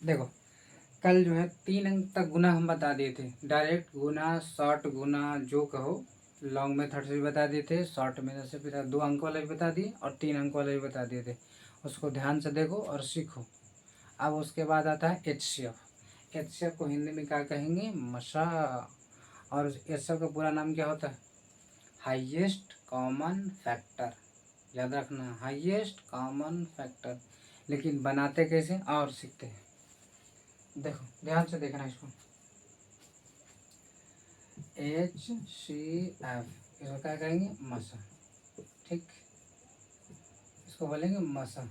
देखो, कल जो है 3 अंक तक गुना हम बता दिए थे, डायरेक्ट गुना, शॉर्ट गुना, जो कहो। लॉन्ग मेथड से भी बता दिए थे, शॉर्ट मेथड से भी 2 अंक वाला भी बता दिए और 3 अंक वाला भी बता दिए थे। उसको ध्यान से देखो और सीखो। अब उसके बाद आता है HCF। HCF को हिंदी में क्या कहेंगे? मशा। और HCF का पूरा नाम क्या होता है? Highest common factor. याद रखना, हाईएस्ट कॉमन फैक्टर। लेकिन बनाते कैसे और सीखते हैं। देखो ध्यान से देखना इसको। HCF इसको क्या कहेंगे? मसा। ठीक, इसको बोलेंगे मसा।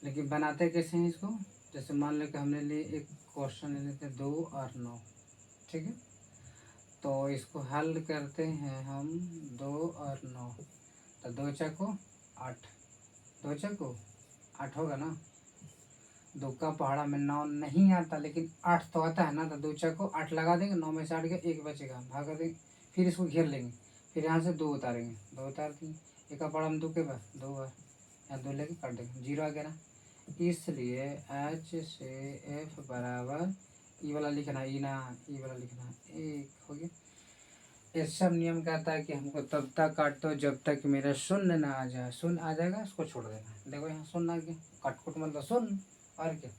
लेकिन बनाते कैसे हैं इसको? जैसे मान लो कि हमने लिए एक क्वेश्चन ले लेते 2 और 9। ठीक है, तो इसको हल करते हैं हम 2 और 9। तो 2 चको 8, 2 चको 8 होगा ना। 2 का पहाड़ा में 9 नहीं आता, लेकिन 8 तो आता है ना। तो 2 चको 8 लगा देंगे, 9 में से 8 गया, 1 बचेगा, भाग कर देंगे। फिर इसको घेर लेंगे, फिर यहाँ से 2 उतारेंगे, 2 उतार देंगे। 1 का पहाड़ा में 2 के बार 2 बार, यहाँ 2 लेके काट देंगे, 0 आ गया ना। इसलिए H से F बराबर ई वाला लिखना, ई ना, ई वाला लिखना, 1 हो गया। ये सब नियम कहता है कि हमको तब तक काट दो जब तक मेरा शून्य ना आ जाए। शून्य आ जाएगा इसको छोड़ देना। देखो यहाँ शून्य आ गया, काट कुट मतलब शून्य। और क्या,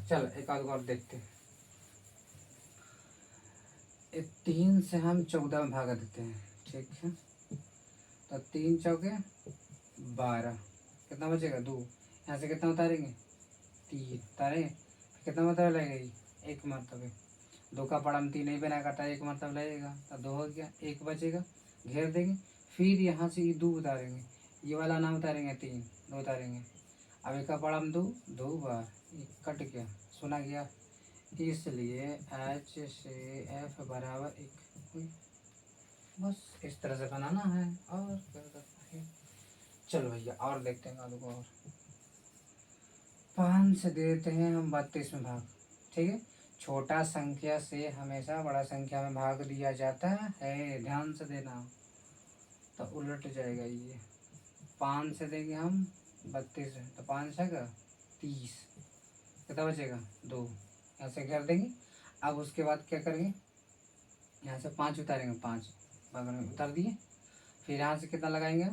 चलो एक आध और देखते हैं। 3 से हम 14 में भागा देते हैं। ठीक है, तो 3 चौके 12, कितना बचेगा? 2। यहाँ से कितना उतारेंगे? 3 उतारेंगे, कितना मरतबा लगेगी? 1 मरतबे। 2 का पड़ा में 3 नहीं बना काटा, 1 मरतबा लगेगा, तो 2 हो गया, 1 बचेगा, घेर देंगे। फिर यहाँ से ये 2 उतारेंगे, ये वाला ना उतारेंगे, 3 2 उतारेंगे। अब 1 का पड़ा में 2 2 बार, ये कट गया, सुना गया। इसलिए H से F बराबर 1। बस इस तरह से बनाना है, और क्या करना है। चलो भैया और देखते हैं आलू को। और 5 से देते हैं हम 32 में भाग। ठीक है, छोटा संख्या से हमेशा बड़ा संख्या में भाग दिया जाता है, ध्यान से देना, तो उलट जाएगा ये। 5 से देंगे हम 32 में, तो 5 है का 30, कितना बचेगा? 2, यहाँ से कर देंगे। अब उसके बाद क्या करेंगे? यहाँ से 5 उतारेंगे, 5 बगल में उतार दिए। फिर यहाँ से कितना लगाएंगे?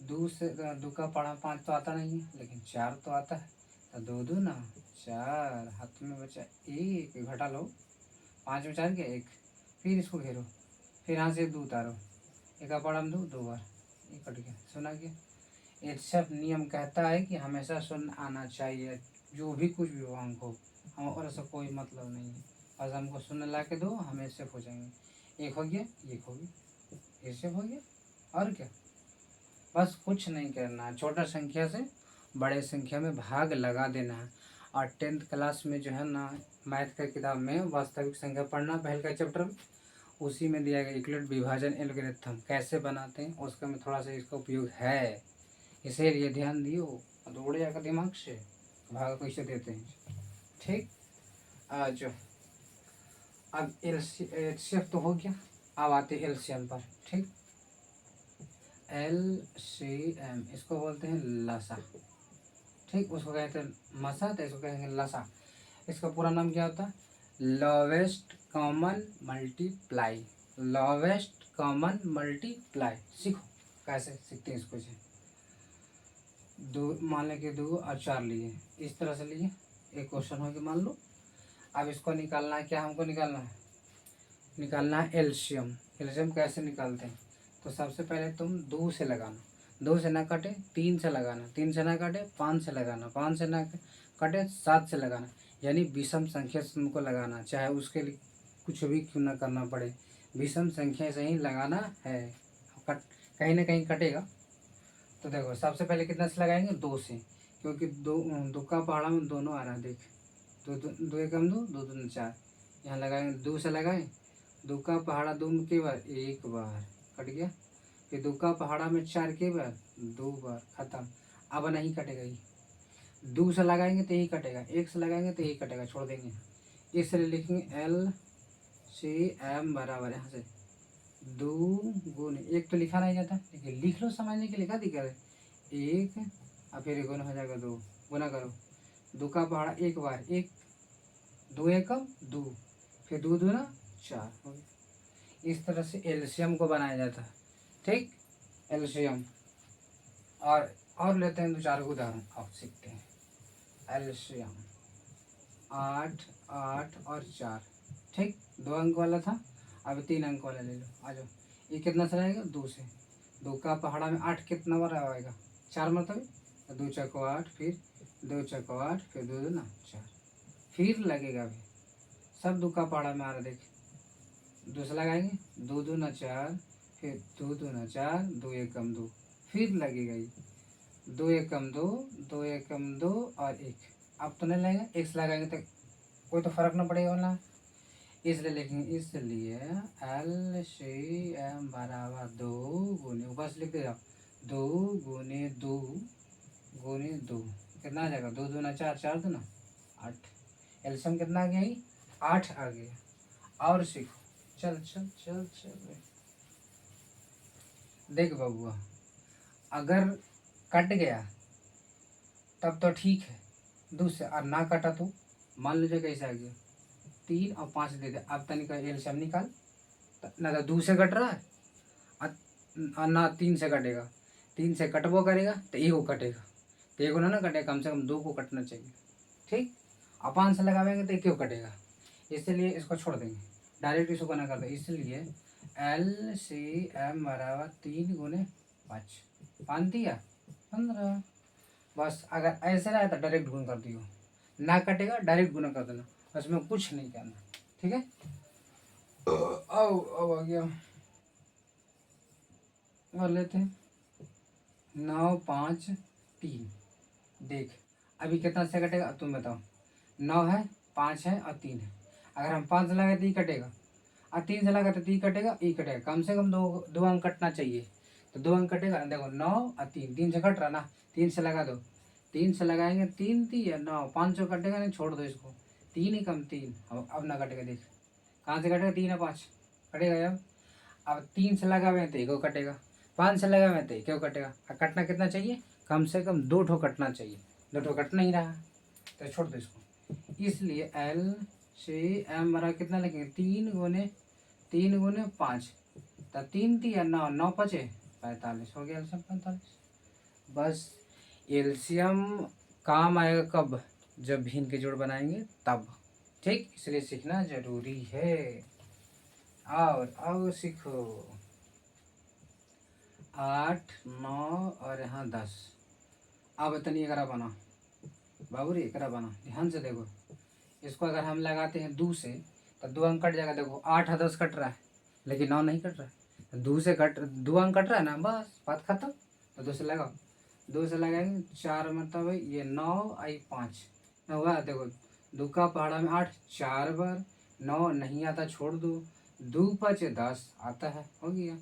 2 से 2 का पढ़ा 5 तो आता नहीं है, लेकिन 4 तो आता है। तो 2 2 ना 4, हाथ में बचा 1, घटा लो, 5 में 4 गया 1। फिर इसको घेरो, फिर यहाँ से 2 उतारो, 1 का पढ़ा में 2 2 बार, ये कट गया, सुना गया। ये सब नियम कहता है कि हमेशा शून्य आना चाहिए, जो भी कुछ भी हो अंक हो, हम और ऐसा कोई मतलब नहीं है। बस हमको शून्य ला के दो, हमें सेफ हो जाएंगे। 1 हो गया, 1 हो गया, ये सेफ हो गया। और क्या, बस कुछ नहीं करना है, छोटा संख्या से बड़े संख्या में भाग लगा देना है। और 10th क्लास में जो है ना, मैथ का किताब में वास्तविक संख्या पढ़ना, पहले का चैप्टर में, उसी में दिया गया यूक्लिड विभाजन एल्गोरिथम कैसे बनाते हैं, उसका में थोड़ा सा इसका उपयोग है, इसीलिए ध्यान दियो। तो उड़ जाएगा दिमाग से, भाग कैसे देते हैं। ठीक, आज अब एलसीएम तो हो गया, अब आते एलसीएम पर। ठीक, LCM इसको बोलते हैं लसा। ठीक, उसको कहते हैं मसा, तो इसको कहेंगे लसा। इसका पूरा नाम क्या होता है? Lowest common multiply. Lowest common multiply. सीखो कैसे सीखते हैं इसको से। 2 मान लें कि 2 और 4 लिए, इस तरह से लिए, एक क्वेश्चन हो गया मान लो। अब इसको निकालना है, क्या हमको निकालना है? निकालना है एलसीएम। एलसीएम कैसे निकालते हैं? तो सबसे पहले तुम 2 से लगाना, 2 से ना कटे 3 से लगाना, 3 से ना कटे 5 से लगाना, 5 से ना कटे 7 से लगाना। यानी विषम संख्या से तुमको लगाना, चाहे उसके लिए कुछ भी क्यों ना करना पड़े, विषम संख्या से ही लगाना है। कट कहीं ना कहीं कटेगा। तो देखो सबसे पहले कितना से लगाएंगे? 2 से, क्योंकि 2 का पहाड़ा में दोनों आ रहा है, देख, 2 2 एक हम 2 2 2 4, यहाँ लगाएंगे, 2 से लगाए, 2 का पहाड़ा 2 में के बार 1 बार, कट गया। फिर 2 का पहाड़ा में 4 के बार 2 बार, खत्म। अब नहीं कटेगा ये, 2 से लगाएंगे तो यही कटेगा, 1 से लगाएंगे तो यही कटेगा, छोड़ देंगे। इसलिए लिखेंगे LCM बराबर, यहाँ से 2 गुण 1 तो लिखा नहीं जाता, लेकिन लिख लो समझने के लिए, क्या दिक्कत है? 1 और फिर गुना हो जाएगा 2, गुना करो, 2 का पहाड़ा 1 बार 1, 2 एकम 2, फिर 2 दूना 4 हो गया। इस तरह से एलसीएम को बनाया जाता है। ठीक, एलसीएम। और लेते हैं 2-4 उदाहरण, आप सीखते हैं। एलसीएम 8, 8 और 4। ठीक, 2 अंक वाला था, अब 3 अंक वाला ले लो। आ जाओ, ये कितना से रहेगा? 2 से। 2 का पहाड़ा में 8 कितना बार आएगा? 4 मतलब 2 चौको 8, फिर 2 चौको 8, फिर 2 दूना 4, फिर लगेगा अभी। सब 2 का पहाड़ा में आ रहा, देख 2 से लगाएंगे, 2 दूना 4, फिर 2 दूना 4, 2 एकम 2, फिर लगेगा ये 2 एकम 2, 2 एकम 2 और 1। अब तो नहीं लगेगा, 1 से लगाएंगे तो कोई तो फर्क ना पड़ेगा ना, इसलिए लिखेंगे। इसलिए LCM बराबर 2 गुने, ऊपर से लिख दे जाओ, 2 गुने 2 गुने 2 कितना आ जाएगा? 2 दूना 4, 4 दूना 8। एल्शियम कितना आ गया? 8 आ गया। और सीखो, चल चल चल चल। देख बबुआ, अगर कट गया तब तो ठीक है, दूसरे और ना कटा तो मान लीजिए कैसे आ गया, 3 और 5 दे दे। अब तनिक एल्शियम निकाल, ना तो 2 से कट रहा है और ना 3 से कटेगा। 3 से कटबो करेगा तो एगो कटेगा, तो एगो ना कटेगा, कम से कम 2 को कटना चाहिए। ठीक, और 5 से लगावेंगे तो 1 क्यों कटेगा, इसलिए इसको छोड़ देंगे, डायरेक्ट इसको ना कर दे। इसलिए LCM बराबर 3 गुने 5, 5 दिया 15। बस अगर ऐसे रहा तो डायरेक्ट गुना कर दियो, ना कटेगा डायरेक्ट गुना कर देना, उसमें कुछ नहीं करना। ठीक है, अब आ गया, कर लेते हैं। 9, 5, 3। देख अभी कितना से कटेगा, अब तुम बताओ। 9 है, 5 है और 3 है। अगर हम 5 से लगाए तो ये कटेगा, और 3 से लगाए तो ये कटेगा, ये कटेगा। कम से कम दो अंक कटना चाहिए, तो 2 अंक कटेगा। देखो 9 और 3, 3 से कट रहा ना, 3 से लगा दो। 3 से लगाएंगे, 3 3 या 9, 5 सौ कटेगा नहीं, छोड़ दो इसको। 3 ही कम 3, अब ना कटेगा। देख कहाँ से कटेगा, 3 और 5 कटेगा। अब 3 से लगावे तो 1 कटेगा, 5 से लगावे तो 1 कटेगा। और कटना कितना चाहिए, कम से कम 2 ठो कटना चाहिए, 2 ठो कट नहीं रहा तो छोड़ दो इसको। इसलिए LCM बराबर कितना लिखेंगे, 3 गुने 5, तो 3 3 9, 9 5 45 हो गया, एल्शियम 45। बस एल्शियम काम आएगा कब, जब भिन्न के जोड़ बनाएंगे तब। ठीक, इसलिए सीखना जरूरी है। और अब सीखो 8, 9 और यहाँ 10। अब इतनी एकरा बना बाबू रे, एकरा बना, ध्यान से देखो। इसको अगर हम लगाते हैं 2 से तो 2 अंक कट जाएगा। देखो 8 और 10 कट रहा है, लेकिन 9 नहीं कट रहा है। 2 से 2 अंक कट रहा है ना, बस बात खत्म। तो 2 से लगाओ, 2 से लगाएंगे 4, मतलब ये 9 आई 5 हुआ। देखो 2 का पहाड़ा में 8, 4 बार 9 नहीं आता, छोड़ दो। 2 5 10 आता है, हो गया।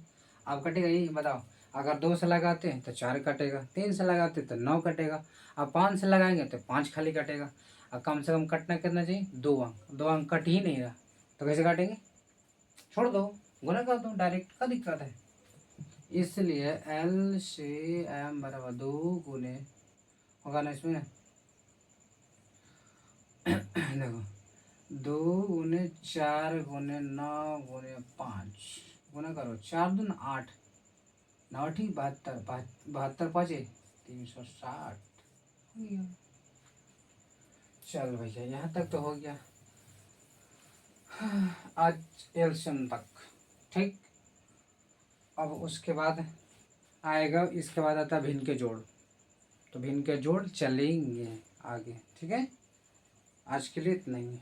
अब कटेगा यही बताओ। अगर 2 से लगाते हैं तो 4 कटेगा, 3 से लगाते तो 9 कटेगा, अब 5 से लगाएंगे तो 5 खाली कटेगा। और कम से कम कटना कितना चाहिए, 2 अंक। 2 अंक कट ही नहीं रहा तो कैसे काटेंगे, छोड़ दो, गुना कर दो डायरेक्ट, क्या दिक्कत है। इसलिए LCM बराबर 2 गुने होगा ना इसमें देखो 2 गुने 4 गुने 9 गुने 5 गुना करो, 4 दून 8, 9 ठीक 72, 72 5 360 हो गया। चल भैया यहाँ तक तो हो गया, आज एल्शियम तक। ठीक, अब उसके बाद आएगा, इसके बाद आता है भिन्न के जोड़। तो भिन्न के जोड़ चलेंगे आगे, ठीक है। आज के लिए इतना ही है।